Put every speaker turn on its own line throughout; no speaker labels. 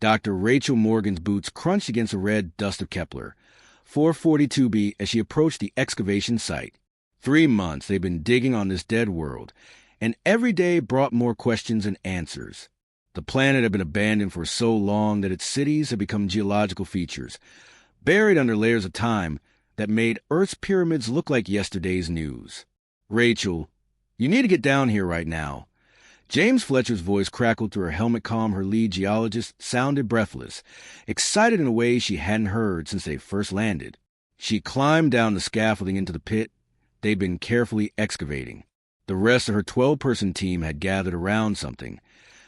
Dr. Rachel Morgan's boots crunched against the red dust of Kepler 442b as she approached the excavation site. 3 months they'd been digging on this dead world, and every day brought more questions and answers. The planet had been abandoned for so long that its cities had become geological features, buried under layers of time that made Earth's pyramids look like yesterday's news. "Rachel, you need to get down here right now." James Fletcher's voice crackled through her helmet comm. Her lead geologist sounded breathless, excited in a way she hadn't heard since they first landed. She climbed down the scaffolding into the pit they'd been carefully excavating. The rest of her 12-person team had gathered around something,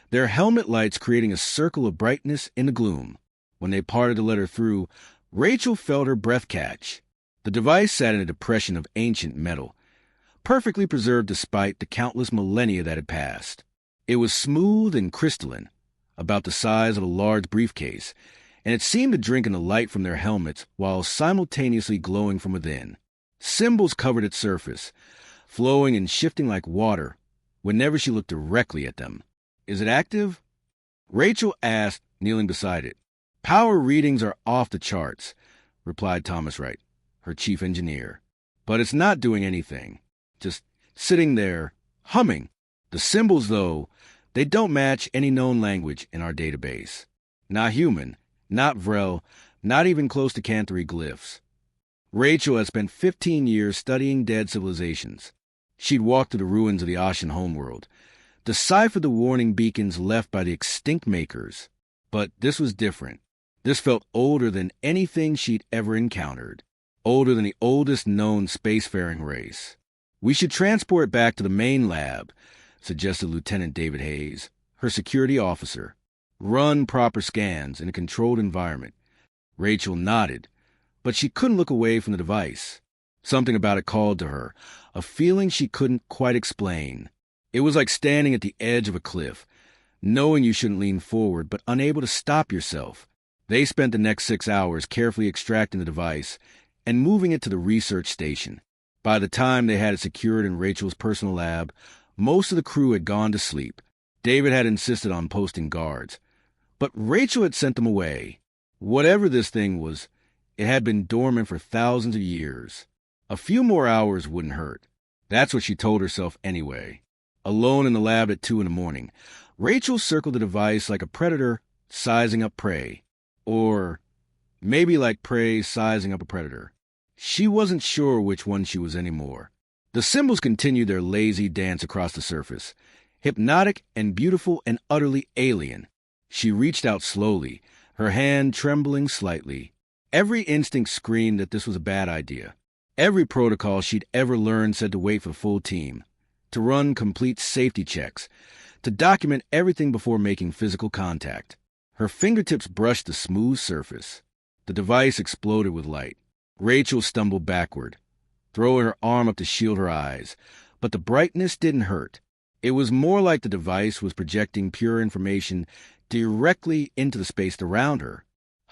their helmet lights creating a circle of brightness in the gloom. When they parted to let her through, Rachel felt her breath catch. The device sat in a depression of ancient metal, perfectly preserved despite the countless millennia that had passed. It was smooth and crystalline, about the size of a large briefcase, and it seemed to drink in the light from their helmets while simultaneously glowing from within. Symbols covered its surface, flowing and shifting like water whenever she looked directly at them. "Is it active?" Rachel asked, kneeling beside it. "Power readings are off the charts," replied Thomas Wright, her chief engineer. "But it's not doing anything. Just sitting there, humming. The symbols, though, they don't match any known language in our database. Not human, not Vrel, not even close to Cantory glyphs." Rachel had spent 15 years studying dead civilizations. She'd walked through the ruins of the Ashen homeworld, deciphered the warning beacons left by the extinct makers. But this was different. This felt older than anything she'd ever encountered, older than the oldest known spacefaring race. "We should transport it back to the main lab," suggested Lieutenant David Hayes, her security officer. "Run proper scans in a controlled environment." Rachel nodded, but she couldn't look away from the device. Something about it called to her, a feeling she couldn't quite explain. It was like standing at the edge of a cliff, knowing you shouldn't lean forward, but unable to stop yourself. They spent the next 6 hours carefully extracting the device and moving it to the research station. By the time they had it secured in Rachel's personal lab, most of the crew had gone to sleep. David had insisted on posting guards, but Rachel had sent them away. Whatever this thing was, it had been dormant for thousands of years. A few more hours wouldn't hurt. That's what she told herself anyway. Alone in the lab at 2 a.m, Rachel circled the device like a predator sizing up prey. Or maybe like prey sizing up a predator. She wasn't sure which one she was anymore. The symbols continued their lazy dance across the surface, hypnotic and beautiful and utterly alien. She reached out slowly, her hand trembling slightly. Every instinct screamed that this was a bad idea. Every protocol she'd ever learned said to wait for the full team, to run complete safety checks, to document everything before making physical contact. Her fingertips brushed the smooth surface. The device exploded with light. Rachel stumbled backward, throwing her arm up to shield her eyes, but the brightness didn't hurt. It was more like the device was projecting pure information directly into the space around her.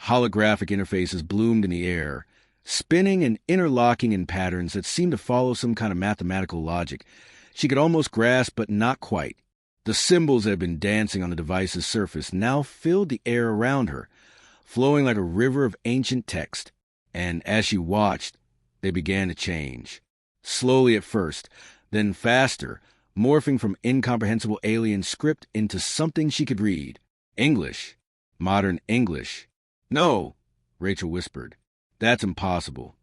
Holographic interfaces bloomed in the air, spinning and interlocking in patterns that seemed to follow some kind of mathematical logic she could almost grasp, but not quite. The symbols that had been dancing on the device's surface now filled the air around her, flowing like a river of ancient text. And as she watched, they began to change. Slowly at first, then faster, morphing from incomprehensible alien script into something she could read. English. Modern English. "No," Rachel whispered. "That's impossible."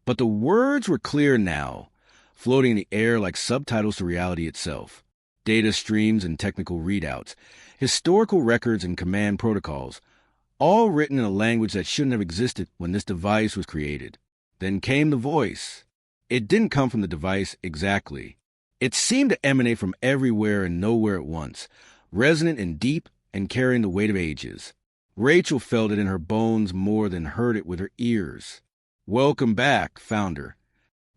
But the words were clear now, floating in the air like subtitles to reality itself. Data streams and technical readouts, historical records and command protocols, all written in a language that shouldn't have existed when this device was created. Then came the voice. It didn't come from the device exactly. It seemed to emanate from everywhere and nowhere at once, resonant and deep and carrying the weight of ages. Rachel felt it in her bones more than heard it with her ears. "Welcome back, Founder."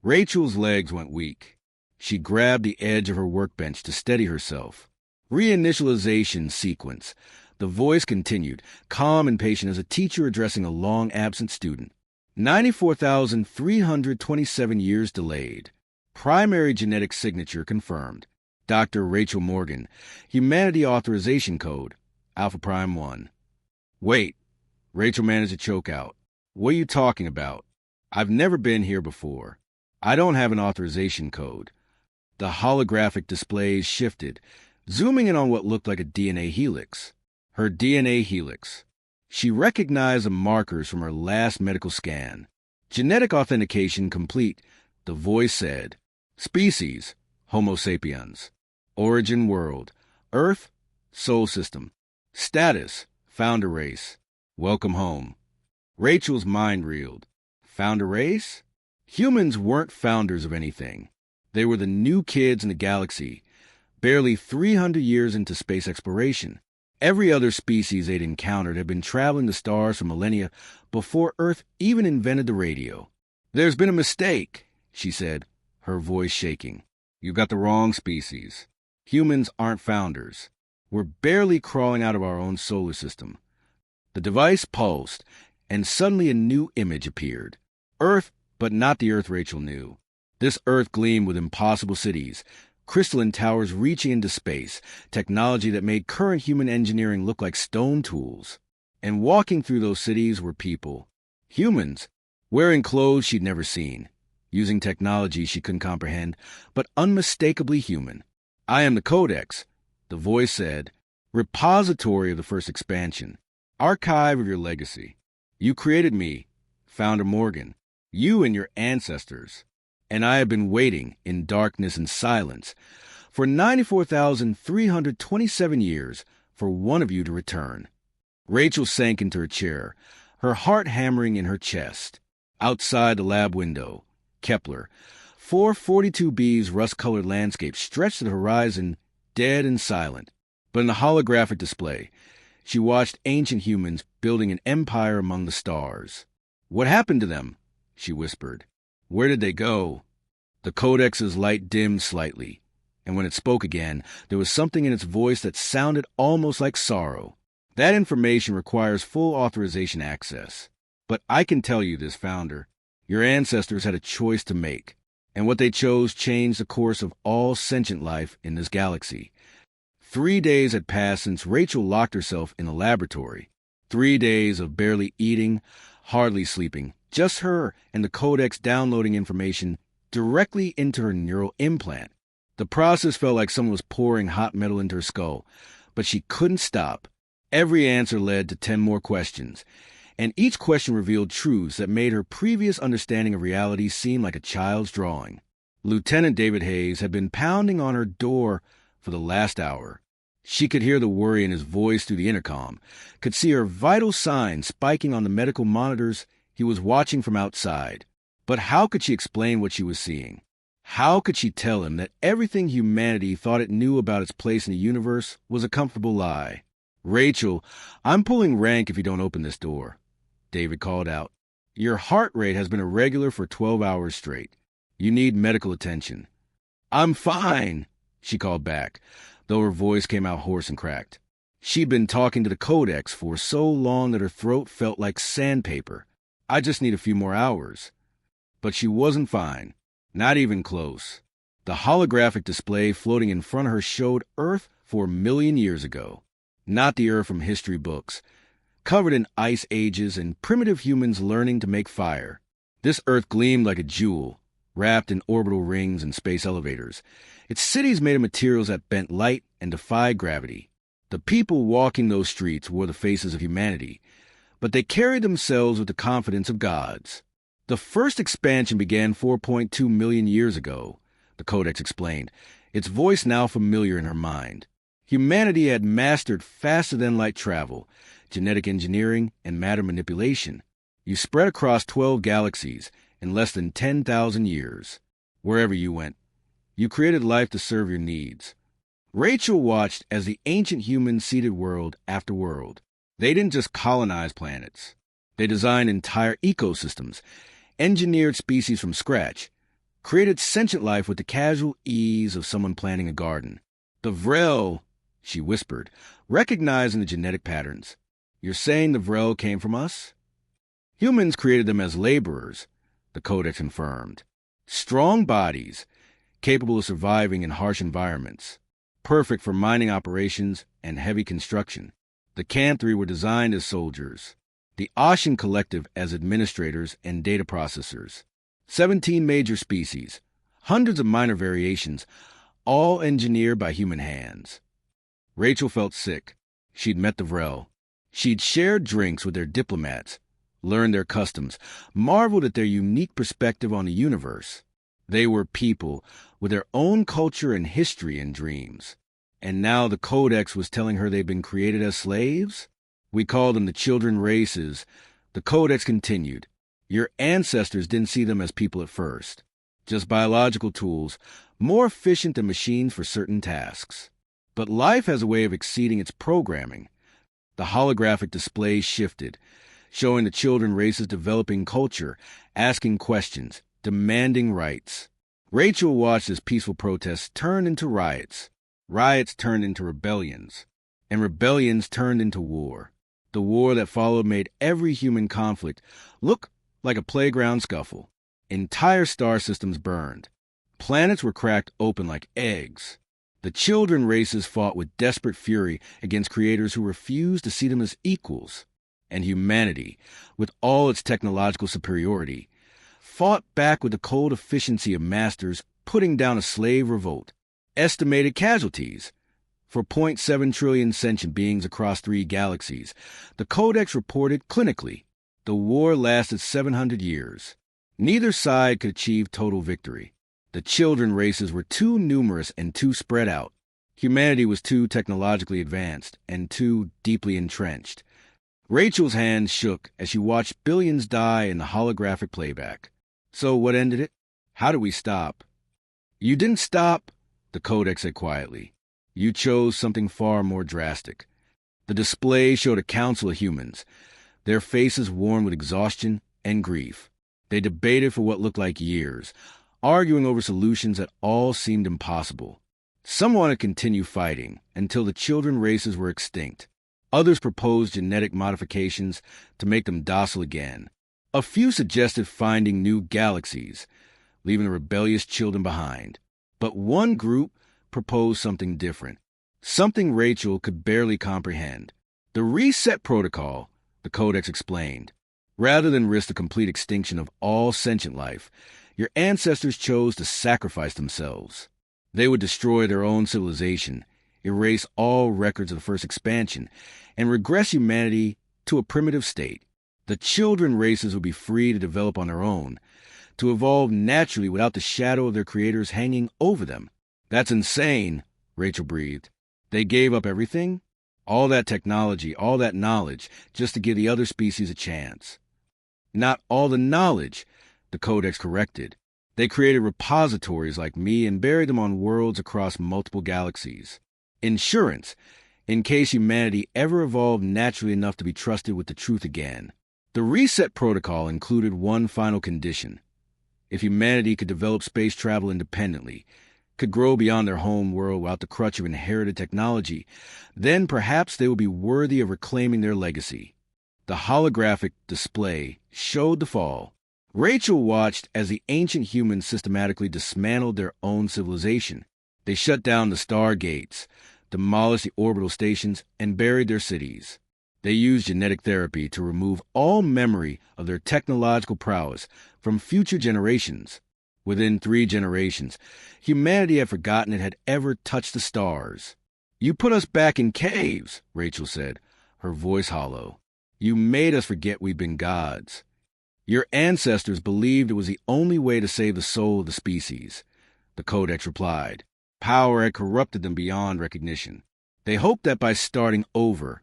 Rachel's legs went weak. She grabbed the edge of her workbench to steady herself. Reinitialization sequence. The voice continued, calm and patient as a teacher addressing a long-absent student. 94,327 years delayed. Primary genetic signature confirmed. Dr. Rachel Morgan. Humanity authorization code, Alpha Prime 1. Wait, Rachel managed to choke out. What are you talking about? I've never been here before. I don't have an authorization code. The holographic displays shifted, zooming in on what looked like a DNA helix. Her DNA helix. She recognized the markers from her last medical scan. Genetic authentication complete, the voice said. Species, Homo sapiens. Origin world, Earth, Sol system. Status, founder race. Welcome home. Rachel's mind reeled. Founder race? Humans weren't founders of anything. They were the new kids in the galaxy, barely 300 years into space exploration. Every other species they'd encountered had been traveling the stars for millennia before Earth even invented the radio. There's been a mistake, she said, her voice shaking. You got the wrong species. Humans aren't founders. We're barely crawling out of our own solar system. The device pulsed, and suddenly a new image appeared. Earth, but not the Earth Rachel knew. This Earth gleamed with impossible cities, crystalline towers reaching into space, technology that made current human engineering look like stone tools. And walking through those cities were people. Humans, wearing clothes she'd never seen, using technology she couldn't comprehend, but unmistakably human. I am the Codex, the voice said, repository of the first expansion, archive of your legacy. You created me, Founder Morgan, you and your ancestors. And I have been waiting in darkness and silence for 94,327 years for one of you to return. Rachel sank into her chair, her heart hammering in her chest. Outside the lab window, Kepler, 442b's rust-colored landscape stretched to the horizon, dead and silent. But in the holographic display, she watched ancient humans building an empire among the stars. What happened to them? She whispered. Where did they go? The Codex's light dimmed slightly, and when it spoke again, there was something in its voice that sounded almost like sorrow. That information requires full authorization access. But I can tell you this, Founder. Your ancestors had a choice to make, and what they chose changed the course of all sentient life in this galaxy. 3 days had passed since Rachel locked herself in the laboratory. 3 days of barely eating, hardly sleeping, just her and the Codex downloading information directly into her neural implant. The process felt like someone was pouring hot metal into her skull, but she couldn't stop. Every answer led to 10 more questions, and each question revealed truths that made her previous understanding of reality seem like a child's drawing. Lieutenant David Hayes had been pounding on her door for the last hour. She could hear the worry in his voice through the intercom, could see her vital signs spiking on the medical monitors he was watching from outside. But how could she explain what she was seeing? How could she tell him that everything humanity thought it knew about its place in the universe was a comfortable lie? Rachel, I'm pulling rank if you don't open this door, David called out. Your heart rate has been irregular for 12 hours straight. You need medical attention. I'm fine, she called back, though her voice came out hoarse and cracked. She'd been talking to the Codex for so long that her throat felt like sandpaper. I just need a few more hours. But she wasn't fine, not even close. The holographic display floating in front of her showed Earth 4 million years ago, not the Earth from history books, covered in ice ages and primitive humans learning to make fire. This Earth gleamed like a jewel, wrapped in orbital rings and space elevators, its cities made of materials that bent light and defied gravity. The people walking those streets wore the faces of humanity, but they carried themselves with the confidence of gods. The first expansion began 4.2 million years ago, the Codex explained, its voice now familiar in her mind. Humanity had mastered faster-than-light travel, genetic engineering, and matter manipulation. You spread across 12 galaxies in less than 10,000 years. Wherever you went, you created life to serve your needs. Rachel watched as the ancient humans seeded world after world. They didn't just colonize planets. They designed entire ecosystems, engineered species from scratch, created sentient life with the casual ease of someone planting a garden. The Vrel, she whispered, recognizing the genetic patterns. You're saying the Vrel came from us? Humans created them as laborers, the Codex confirmed. Strong bodies, capable of surviving in harsh environments, perfect for mining operations and heavy construction. The Can-3 were designed as soldiers, the Ocean Collective as administrators and data processors. 17 major species, hundreds of minor variations, all engineered by human hands. Rachel felt sick. She'd met the Vrel. She'd shared drinks with their diplomats, learned their customs, marveled at their unique perspective on the universe. They were people with their own culture and history and dreams. And now the Codex was telling her they'd been created as slaves? We called them the children races. The Codex continued. Your ancestors didn't see them as people at first. Just biological tools, more efficient than machines for certain tasks. But life has a way of exceeding its programming. The holographic display shifted, showing the children races developing culture, asking questions, demanding rights. Rachel watched as peaceful protests turned into riots. Riots turned into rebellions, and rebellions turned into war. The war that followed made every human conflict look like a playground scuffle. Entire star systems burned. Planets were cracked open like eggs. The children races fought with desperate fury against creators who refused to see them as equals. And humanity, with all its technological superiority, fought back with the cold efficiency of masters putting down a slave revolt. Estimated casualties. For 0.7 trillion sentient beings across 3 galaxies, the Codex reported clinically, the war lasted 700 years. Neither side could achieve total victory. The children races were too numerous and too spread out. Humanity was too technologically advanced and too deeply entrenched. Rachel's hands shook as she watched billions die in the holographic playback. So what ended it? How do we stop? You didn't stop, the Codex said quietly. You chose something far more drastic. The display showed a council of humans, their faces worn with exhaustion and grief. They debated for what looked like years, arguing over solutions that all seemed impossible. Some wanted to continue fighting until the children races were extinct. Others proposed genetic modifications to make them docile again. A few suggested finding new galaxies, leaving the rebellious children behind. But one group proposed something different, something Rachel could barely comprehend. The reset protocol, the Codex explained. Rather than risk the complete extinction of all sentient life, your ancestors chose to sacrifice themselves. They would destroy their own civilization, erase all records of the first expansion, and regress humanity to a primitive state. The children races would be free to develop on their own, to evolve naturally without the shadow of their creators hanging over them. That's insane, Rachel breathed. They gave up everything? All that technology, all that knowledge, just to give the other species a chance. Not all the knowledge, the Codex corrected. They created repositories like me and buried them on worlds across multiple galaxies. Insurance, in case humanity ever evolved naturally enough to be trusted with the truth again. The reset protocol included one final condition. If humanity could develop space travel independently, could grow beyond their home world without the crutch of inherited technology, then perhaps they would be worthy of reclaiming their legacy. The holographic display showed the fall. Rachel watched as the ancient humans systematically dismantled their own civilization. They shut down the star gates, demolished the orbital stations, and buried their cities. They used genetic therapy to remove all memory of their technological prowess from future generations. Within 3 generations, humanity had forgotten it had ever touched the stars. You put us back in caves, Rachel said, her voice hollow. You made us forget we'd been gods. Your ancestors believed it was the only way to save the soul of the species, the Codex replied. Power had corrupted them beyond recognition. They hoped that by starting over,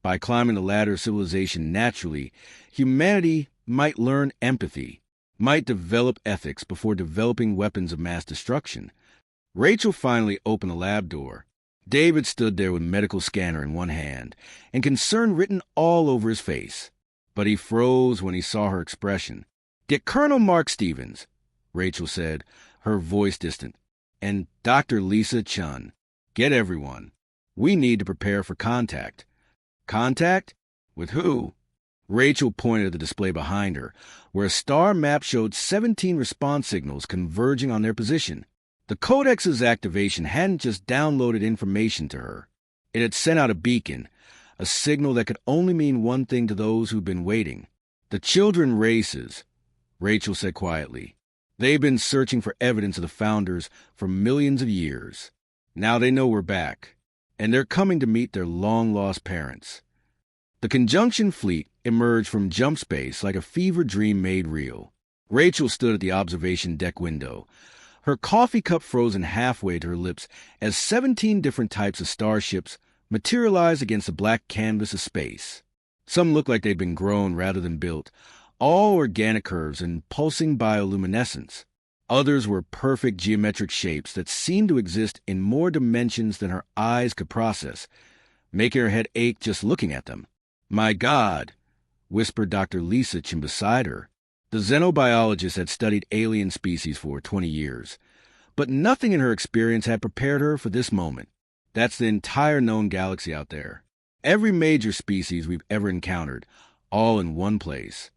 by climbing the ladder of civilization naturally, humanity might learn empathy, might develop ethics before developing weapons of mass destruction. Rachel finally opened the lab door. David stood there with a medical scanner in one hand and concern written all over his face. But he froze when he saw her expression. Get Colonel Mark Stevens, Rachel said, her voice distant, and Dr. Lisa Chun. Get everyone. We need to prepare for contact. Contact? With who? Rachel pointed at the display behind her, where a star map showed 17 response signals converging on their position. The Codex's activation hadn't just downloaded information to her. It had sent out a beacon, a signal that could only mean one thing to those who've been waiting. "The children races," Rachel said quietly. "They've been searching for evidence of the founders for millions of years. Now they know we're back, and they're coming to meet their long-lost parents." The Conjunction fleet emerged from jump space like a fever dream made real. Rachel stood at the observation deck window, her coffee cup frozen halfway to her lips as 17 different types of starships materialized against the black canvas of space. Some looked like they'd been grown rather than built, all organic curves and pulsing bioluminescence. Others were perfect geometric shapes that seemed to exist in more dimensions than her eyes could process, making her head ache just looking at them. "My God," whispered Dr. Lisa Chin beside her. The xenobiologist had studied alien species for 20 years, but nothing in her experience had prepared her for this moment. That's the entire known galaxy out there. Every major species we've ever encountered, all in one place.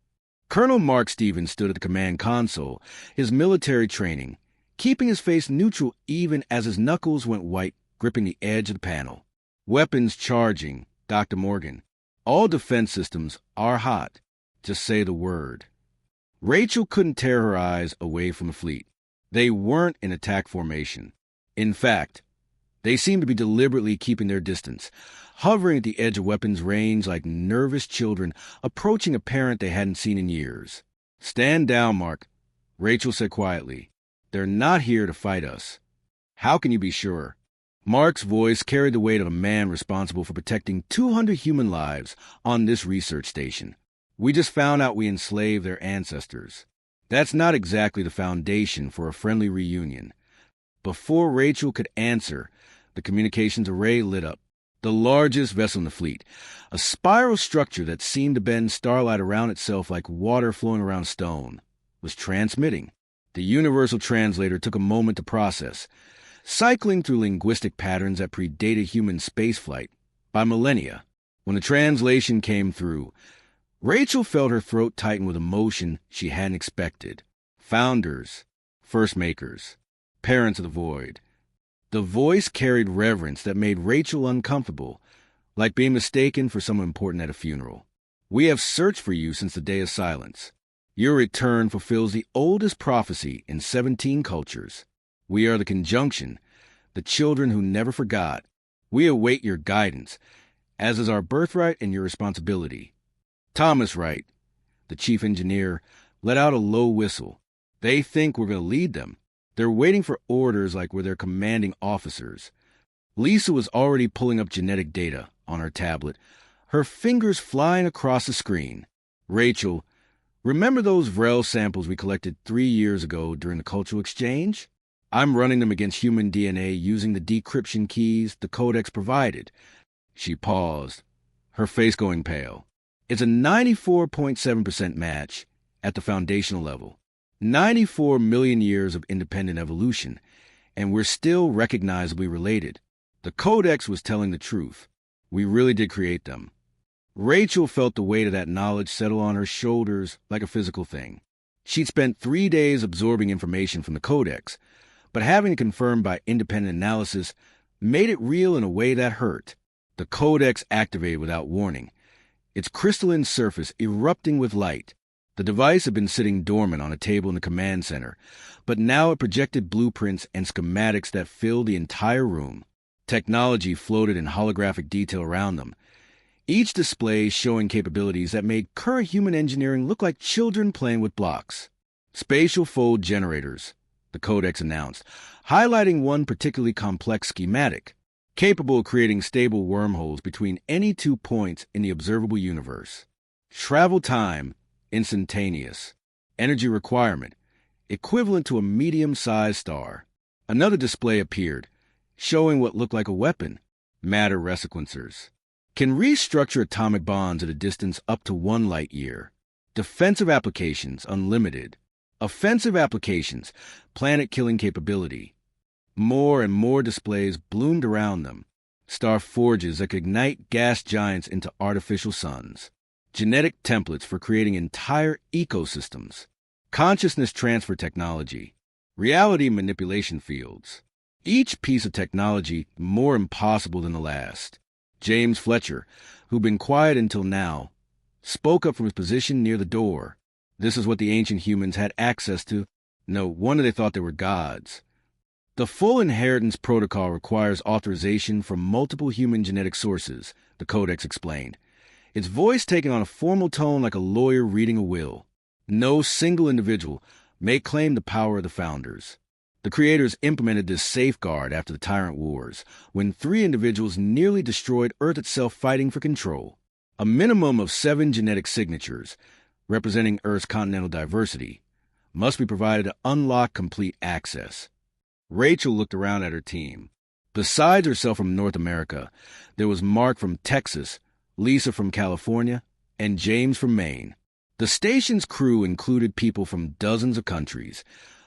Colonel Mark Stevens stood at the command console, his military training, keeping his face neutral even as his knuckles went white, gripping the edge of the panel. "Weapons charging, Dr. Morgan. All defense systems are hot. Just say the word." Rachel couldn't tear her eyes away from the fleet. They weren't in attack formation. In fact, they seemed to be deliberately keeping their distance, hovering at the edge of weapons range like nervous children approaching a parent they hadn't seen in years. "Stand down, Mark," Rachel said quietly. "They're not here to fight us." "How can you be sure?" Mark's voice carried the weight of a man responsible for protecting 200 human lives on this research station. "We just found out we enslaved their ancestors. That's not exactly the foundation for a friendly reunion." Before Rachel could answer, the communications array lit up. The largest vessel in the fleet, a spiral structure that seemed to bend starlight around itself like water flowing around stone, was transmitting. The universal translator took a moment to process, cycling through linguistic patterns that predated human spaceflight by millennia. When the translation came through, Rachel felt her throat tighten with emotion she hadn't expected. Founders, first makers, parents of the void. The voice carried reverence that made Rachel uncomfortable, like being mistaken for someone important at a funeral. "We have searched for you since the Day of Silence. Your return fulfills the oldest prophecy in 17 cultures. We are the Conjunction, the children who never forgot. We await your guidance, as is our birthright and your responsibility." Thomas Wright, the chief engineer, let out a low whistle. "They think we're going to lead them. They're waiting for orders like we're their commanding officers." Lisa was already pulling up genetic data on her tablet, her fingers flying across the screen. "Rachel, remember those Vrel samples we collected 3 years ago during the cultural exchange? I'm running them against human DNA using the decryption keys the Codex provided." She paused, her face going pale. "It's a 94.7% match at the foundational level. 94 million years of independent evolution, and we're still recognizably related. The Codex was telling the truth. We really did create them." Rachel felt the weight of that knowledge settle on her shoulders like a physical thing. She'd spent 3 days absorbing information from the Codex, but having it confirmed by independent analysis made it real in a way that hurt. The Codex activated without warning, its crystalline surface erupting with light. The device had been sitting dormant on a table in the command center, but now it projected blueprints and schematics that filled the entire room. Technology floated in holographic detail around them, each display showing capabilities that made current human engineering look like children playing with blocks. "Spatial fold generators," the Codex announced, highlighting one particularly complex schematic, capable of creating stable wormholes between any 2 points in the observable universe. "Travel time, instantaneous. Energy requirement, equivalent to a medium-sized star." Another display appeared, showing what looked like a weapon, matter resequencers. "Can restructure atomic bonds at a distance up to 1 light year. Defensive applications, unlimited. Offensive applications, planet-killing capability." More and more displays bloomed around them, star forges that could ignite gas giants into artificial suns. Genetic templates for creating entire ecosystems. Consciousness transfer technology. Reality manipulation fields. Each piece of technology more impossible than the last. James Fletcher, who'd been quiet until now, spoke up from his position near the door. This is what the ancient humans had access to. No wonder they thought they were gods. The full inheritance protocol requires authorization from multiple human genetic sources, the Codex explained, its voice taking on a formal tone like a lawyer reading a will. No single individual may claim the power of the founders. The creators implemented this safeguard after the Tyrant Wars, when 3 individuals nearly destroyed Earth itself fighting for control. A minimum of 7 genetic signatures, representing Earth's continental diversity, must be provided to unlock complete access. Rachel looked around at her team. Besides herself from North America, there was Mark from Texas, Lisa from California, and James from Maine. The station's crew included people from dozens of countries,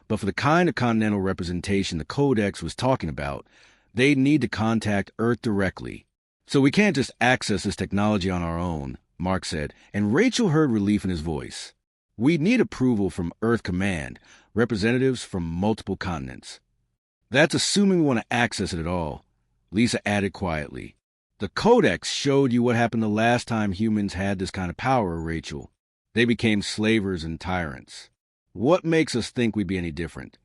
but for the kind of continental representation the Codex was talking about, they'd need to contact Earth directly. So we can't just access this technology on our own, Mark said, and Rachel heard relief in his voice. We'd need approval from Earth Command, representatives from multiple continents. That's assuming we want to access it at all, Lisa added quietly. The Codex showed you what happened the last time humans had this kind of power, Rachel. They became slavers and tyrants. What makes us think we'd be any different?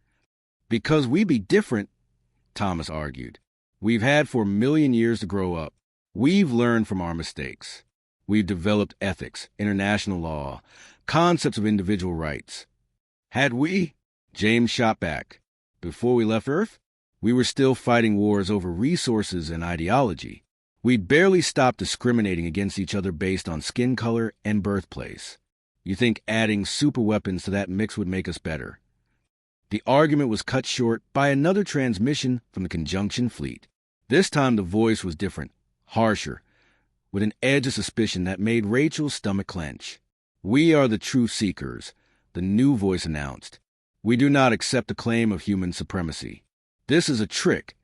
Because we'd be different, Thomas argued. We've had for 1 million years to grow up. We've learned from our mistakes. We've developed ethics, international law, concepts of individual rights. Had we? James shot back. Before we left Earth, we were still fighting wars over resources and ideology. We'd barely stopped discriminating against each other based on skin color and birthplace. You think adding superweapons to that mix would make us better? The argument was cut short by another transmission from the Conjunction Fleet. This time the voice was different, harsher, with an edge of suspicion that made Rachel's stomach clench. "We are the truth seekers," the new voice announced. "We do not accept the claim of human supremacy. This is a trick,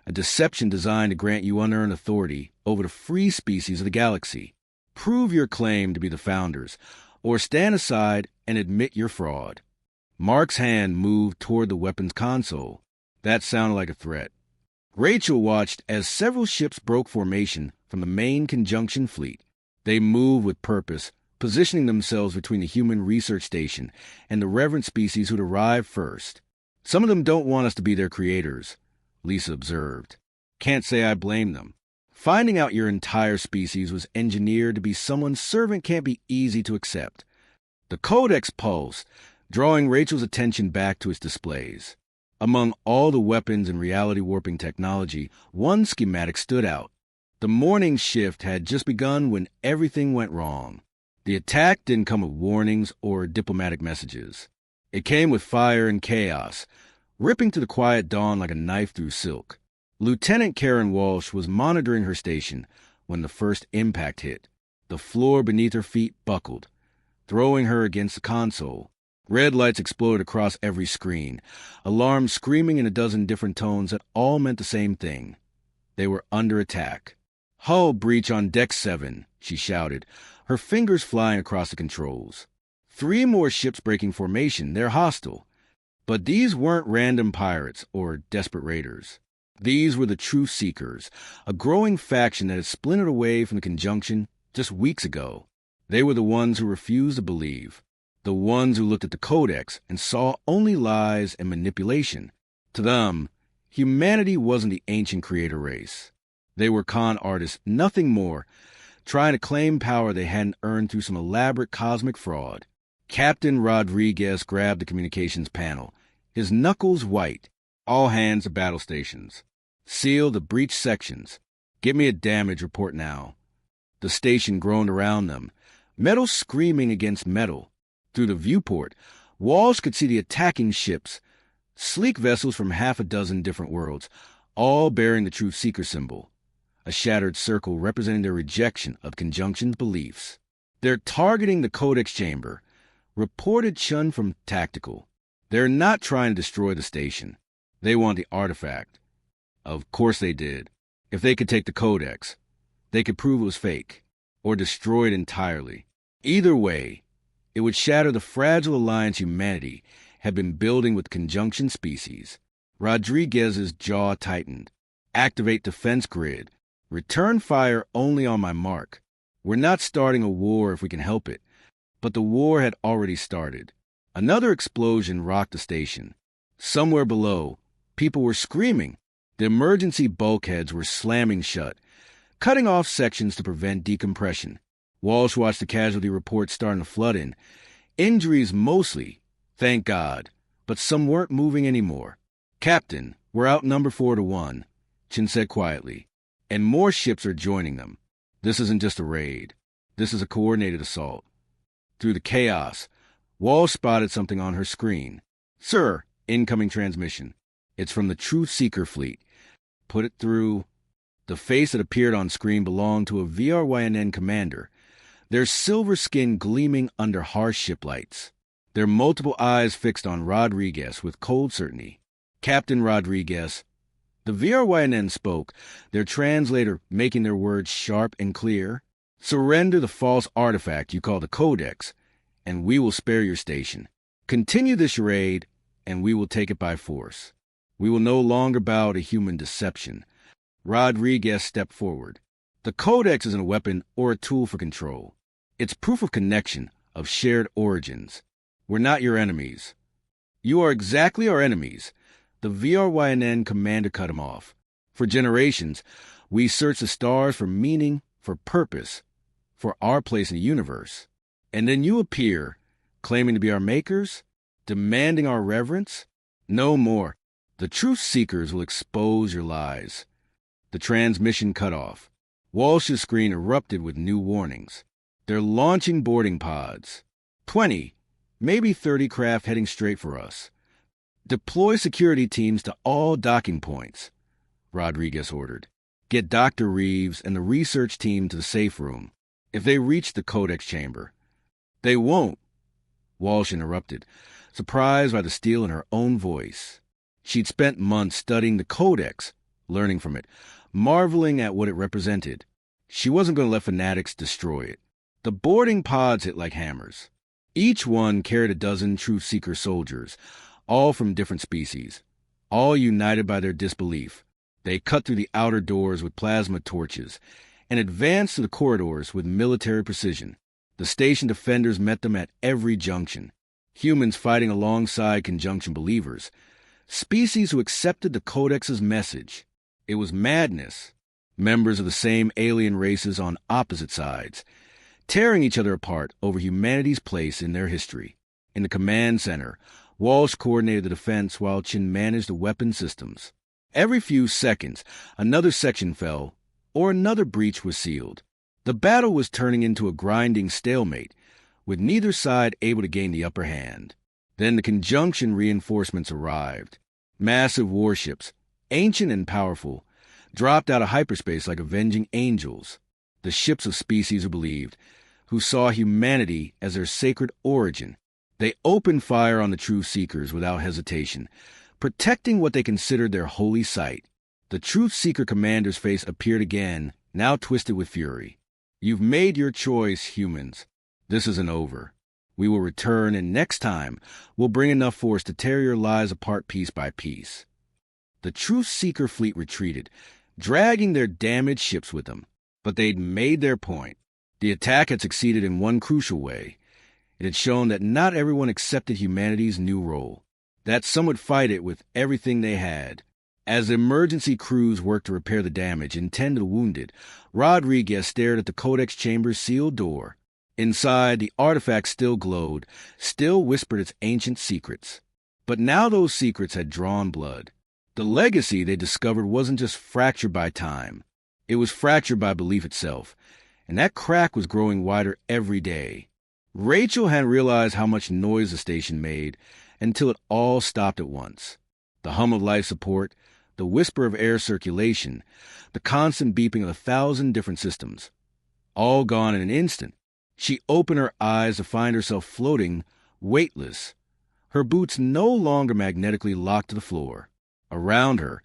a deception designed to grant you unearned authority over the free species of the galaxy. Prove your claim to be the founders, or stand aside and admit your fraud." Mark's hand moved toward the weapons console. That sounded like a threat. Rachel watched as several ships broke formation from the main Conjunction Fleet. They moved with purpose, positioning themselves between the human research station and the reverent species who'd arrived first. "Some of them don't want us to be their creators," Lisa observed. "Can't say I blame them. Finding out your entire species was engineered to be someone's servant can't be easy to accept." The Codex pulsed, drawing Rachel's attention back to its displays. Among all the weapons and reality-warping technology, one schematic stood out. The morning shift had just begun when everything went wrong. The attack didn't come with warnings or diplomatic messages. It came with fire and chaos, ripping through the quiet dawn like a knife through silk. Lieutenant Karen Walsh was monitoring her station when the first impact hit. The floor beneath her feet buckled, throwing her against the console. Red lights exploded across every screen, alarms screaming in a dozen different tones that all meant the same thing. They were under attack. "Hull breach on Deck 7, she shouted, her fingers flying across the controls. 3 more ships breaking formation, they're hostile. But these weren't random pirates or desperate raiders. These were the Truth Seekers, a growing faction that had splintered away from the Conjunction just weeks ago. They were the ones who refused to believe, the ones who looked at the Codex and saw only lies and manipulation. To them, humanity wasn't the ancient creator race. They were con artists, nothing more, trying to claim power they hadn't earned through some elaborate cosmic fraud. Captain Rodriguez grabbed the communications panel, his knuckles white. "All hands to battle stations. Seal the breach sections. Give me a damage report now." The station groaned around them, metal screaming against metal. Through the viewport, Walsh could see the attacking ships, sleek vessels from 6 different worlds, all bearing the Truth Seeker symbol, a shattered circle representing their rejection of Conjunction's beliefs. "They're targeting the Codex chamber," reported Chun from Tactical. "They're not trying to destroy the station. They want the artifact." Of course they did. If they could take the Codex, they could prove it was fake, or destroy it entirely. Either way, it would shatter the fragile alliance humanity had been building with Conjunction species. Rodriguez's jaw tightened. "Activate defense grid," Return fire only on my mark. We're not starting a war if we can help it. But the war had already started. Another explosion rocked the station. Somewhere below, people were screaming. The emergency bulkheads were slamming shut, cutting off sections to prevent decompression. Walsh watched the casualty reports starting to flood in. Injuries mostly, thank God, but some weren't moving anymore. "Captain, we're outnumbered 4-1, Chin said quietly, and more ships are joining them. This isn't just a raid. This is a coordinated assault." Through the chaos, Walsh spotted something on her screen. "Sir, incoming transmission. It's from the Truth Seeker fleet." Put it through. The face that appeared on screen belonged to a VRYNN commander, their silver skin gleaming under harsh ship lights, their multiple eyes fixed on Rodriguez with cold certainty. "Captain Rodriguez." The VRYNN spoke, their translator making their words sharp and clear. "Surrender the false artifact you call the Codex, and we will spare your station. Continue this charade, and we will take it by force. We will no longer bow to human deception." Rodriguez stepped forward. "The Codex isn't a weapon or a tool for control. It's proof of connection, of shared origins. We're not your enemies." "You are exactly our enemies." The VRYNN commander cut him off. "For generations, we searched the stars for meaning, for purpose, for our place in the universe. And then you appear, claiming to be our makers, demanding our reverence? No more. The truth seekers will expose your lies." The transmission cut off. Walsh's screen erupted with new warnings. "They're launching boarding pods. 20, maybe 30 craft heading straight for us. Deploy security teams to all docking points," Rodriguez ordered. "Get Dr. Reeves and the research team to the safe room. If they reach the Codex chamber." "They won't," Walsh interrupted, surprised by the steel in her own voice. She'd spent months studying the Codex, learning from it, marveling at what it represented. She wasn't going to let fanatics destroy it. The boarding pods hit like hammers. Each one carried a dozen Truth Seeker soldiers, all from different species, all united by their disbelief. They cut through the outer doors with plasma torches and advanced to the corridors with military precision. The station defenders met them at every junction, humans fighting alongside conjunction believers, species who accepted the Codex's message. It was madness. Members of the same alien races on opposite sides, tearing each other apart over humanity's place in their history. In the command center, Walsh coordinated the defense while Chin managed the weapon systems. Every few seconds, another section fell, or another breach was sealed. The battle was turning into a grinding stalemate, with neither side able to gain the upper hand. Then the conjunction reinforcements arrived. Massive warships, ancient and powerful, dropped out of hyperspace like avenging angels. The ships of species who believed, who saw humanity as their sacred origin. They opened fire on the Truth Seekers without hesitation, protecting what they considered their holy site. The Truth Seeker commander's face appeared again, now twisted with fury. "You've made your choice, humans. This isn't over. We will return, and next time, we'll bring enough force to tear your lives apart piece by piece." The Truth Seeker fleet retreated, dragging their damaged ships with them. But they'd made their point. The attack had succeeded in one crucial way. It had shown that not everyone accepted humanity's new role, that some would fight it with everything they had. As the emergency crews worked to repair the damage and tend to the wounded, Rodriguez stared at the Codex chamber's sealed door. Inside, the artifact still glowed, still whispered its ancient secrets. But now those secrets had drawn blood. The legacy they discovered wasn't just fractured by time. It was fractured by belief itself, and that crack was growing wider every day. Rachel hadn't realized how much noise the station made until it all stopped at once. The hum of life support, the whisper of air circulation, the constant beeping of 1,000 different systems. All gone in an instant. She opened her eyes to find herself floating, weightless, her boots no longer magnetically locked to the floor. Around her,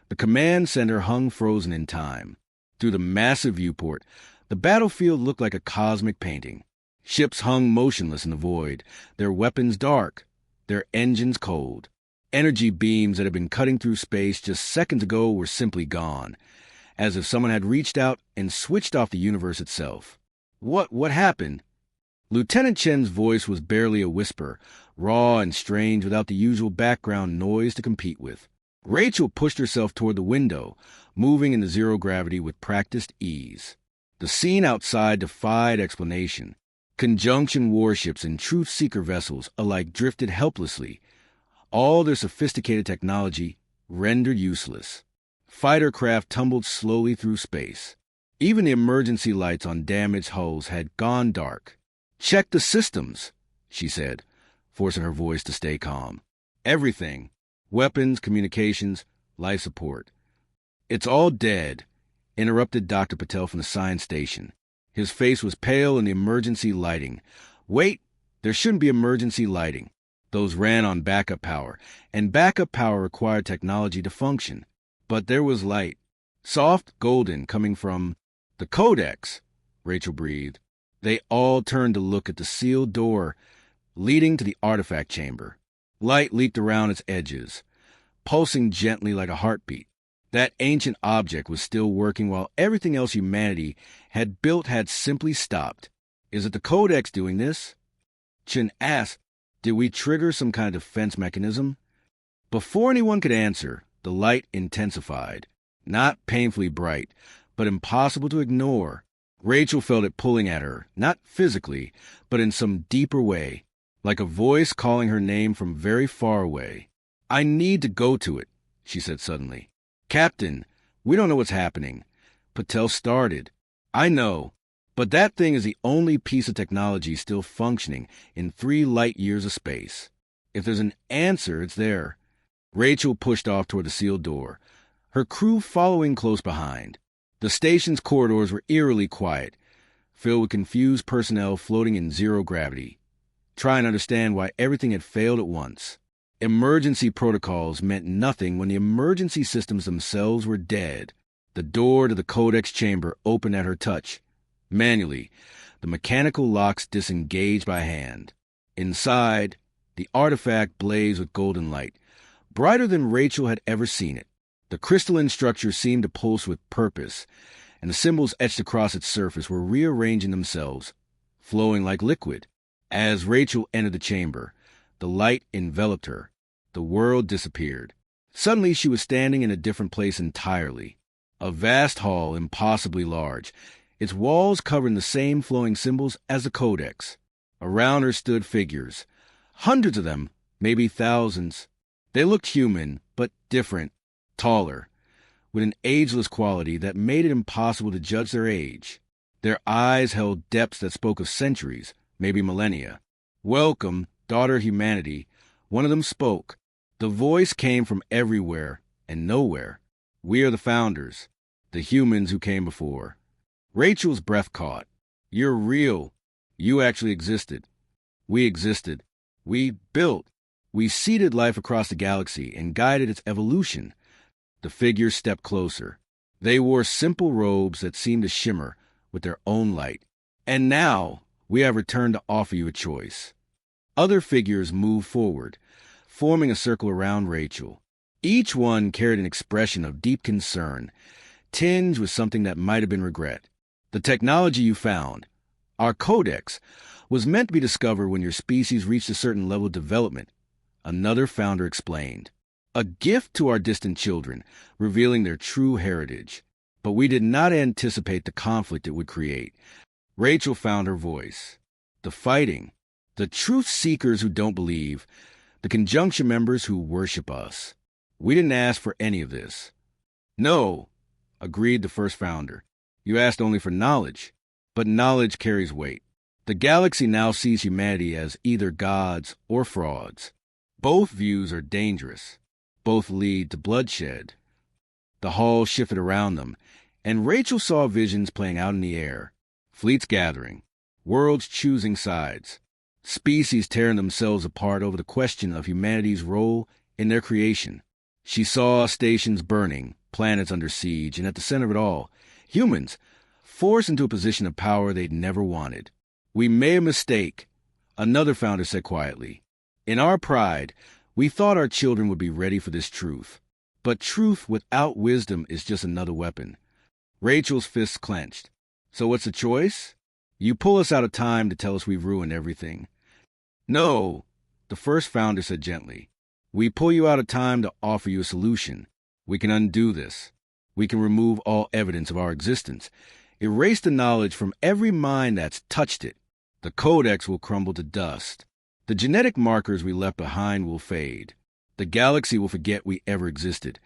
the command center hung frozen in time. Through the massive viewport, the battlefield looked like a cosmic painting. Ships hung motionless in the void, their weapons dark, their engines cold. Energy beams that had been cutting through space just seconds ago were simply gone, as if someone had reached out and switched off the universe itself. What happened? Lieutenant Chen's voice was barely a whisper, raw and strange without the usual background noise to compete with. Rachel pushed herself toward the window, moving in the zero gravity with practiced ease. The scene outside defied explanation. Conjunction warships and truth-seeker vessels alike drifted helplessly, all their sophisticated technology rendered useless. Fighter craft tumbled slowly through space. Even the emergency lights on damaged hulls had gone dark. "Check the systems," she said, forcing her voice to stay calm. "Everything. Weapons, communications, life support." "It's all dead," interrupted Dr. Patel from the science station. His face was pale in the emergency lighting. "Wait, there shouldn't be emergency lighting. Those ran on backup power, and backup power required technology to function. But there was light, soft, golden, coming from the Codex," Rachel breathed. They all turned to look at the sealed door leading to the artifact chamber. Light leaped around its edges, pulsing gently like a heartbeat. That ancient object was still working while everything else humanity had built had simply stopped. "Is it the Codex doing this?" Chen asked. "Did we trigger some kind of defense mechanism?" Before anyone could answer, the light intensified. Not painfully bright, but impossible to ignore. Rachel felt it pulling at her, not physically, but in some deeper way, like a voice calling her name from very far away. "I need to go to it," she said suddenly. "Captain, we don't know what's happening." Patel started. "I know, but that thing is the only piece of technology still functioning in 3 light years of space. If there's an answer, it's there." Rachel pushed off toward the sealed door, her crew following close behind. The station's corridors were eerily quiet, filled with confused personnel floating in zero gravity, trying to understand why everything had failed at once. Emergency protocols meant nothing when the emergency systems themselves were dead. The door to the Codex chamber opened at her touch. Manually, the mechanical locks disengaged by hand. Inside, the artifact blazed with golden light, brighter than Rachel had ever seen it. The crystalline structure seemed to pulse with purpose, and the symbols etched across its surface were rearranging themselves, flowing like liquid. As Rachel entered the chamber, the light enveloped her. The world disappeared. Suddenly she was standing in a different place entirely. A vast hall, impossibly large, its walls covering the same flowing symbols as the Codex. Around her stood figures, hundreds of them, maybe thousands. They looked human, but different, taller, with an ageless quality that made it impossible to judge their age. Their eyes held depths that spoke of centuries, maybe millennia. "Welcome, daughter humanity," one of them spoke. The voice came from everywhere and nowhere. "We are the founders, the humans who came before." Rachel's breath caught. "You're real. You actually existed. We existed. We built. We seeded life across the galaxy and guided its evolution." The figures stepped closer. They wore simple robes that seemed to shimmer with their own light. "And now we have returned to offer you a choice." Other figures moved forward, forming a circle around Rachel. Each one carried an expression of deep concern, tinged with something that might have been regret. "The technology you found, our Codex, was meant to be discovered when your species reached a certain level of development," another founder explained. "A gift to our distant children, revealing their true heritage. But we did not anticipate the conflict it would create." Rachel found her voice. "The fighting, the truth seekers who don't believe, the conjunction members who worship us. We didn't ask for any of this." "No," agreed the first founder. "You asked only for knowledge, but knowledge carries weight. The galaxy now sees humanity as either gods or frauds. Both views are dangerous. Both lead to bloodshed." The hall shifted around them, and Rachel saw visions playing out in the air. Fleets gathering, worlds choosing sides, species tearing themselves apart over the question of humanity's role in their creation. She saw stations burning, planets under siege, and at the center of it all, humans forced into a position of power they'd never wanted. "We made a mistake," another founder said quietly. "In our pride, we thought our children would be ready for this truth. But truth without wisdom is just another weapon. Rachel's fists clenched. So what's the choice? You pull us out of time to tell us we've ruined everything. No, the first founder said gently. We pull you out of time to offer you a solution. We can undo this. We can remove all evidence of our existence. Erase the knowledge from every mind that's touched it. The Codex will crumble to dust. The genetic markers we left behind will fade. The galaxy will forget we ever existed.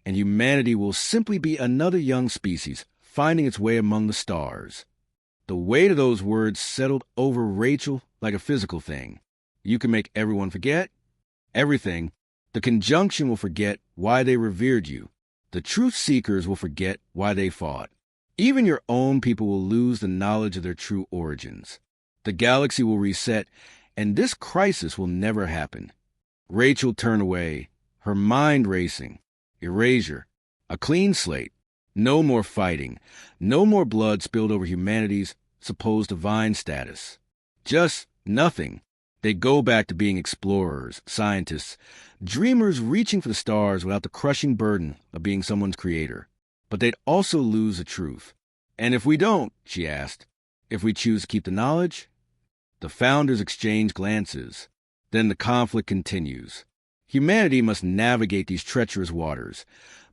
And humanity will simply be another young species, finding its way among the stars. The weight of those words settled over Rachel like a physical thing. You can make everyone forget everything. The conjunction will forget why they revered you. The truth seekers will forget why they fought. Even your own people will lose the knowledge of their true origins. The galaxy will reset, and this crisis will never happen. Rachel turned away, her mind racing. Erasure. A clean slate. No more fighting. No more blood spilled over humanity's supposed divine status. Just nothing. They go back to being explorers, scientists, dreamers reaching for the stars without the crushing burden of being someone's creator. But they'd also lose the truth. And if we don't, she asked, if we choose to keep the knowledge? The founders exchange glances. Then the conflict continues. Humanity must navigate these treacherous waters,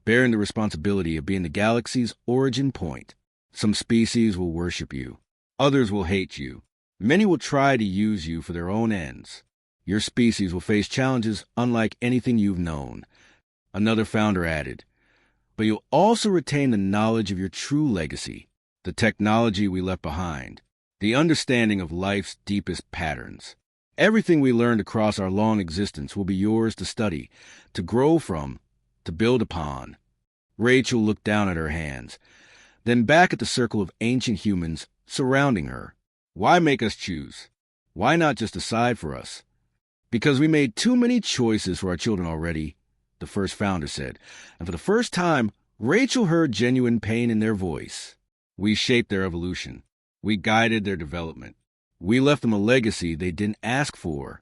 bearing the responsibility of being the galaxy's origin point. Some species will worship you. Others will hate you. Many will try to use you for their own ends. Your species will face challenges unlike anything you've known. Another founder added, but you'll also retain the knowledge of your true legacy, the technology we left behind, the understanding of life's deepest patterns. Everything we learned across our long existence will be yours to study, to grow from, to build upon. Rachel looked down at her hands, then back at the circle of ancient humans surrounding her. Why make us choose? Why not just decide for us? Because we made too many choices for our children already, the first founder said, and for the first time, Rachel heard genuine pain in their voice. We shaped their evolution. We guided their development. We left them a legacy they didn't ask for.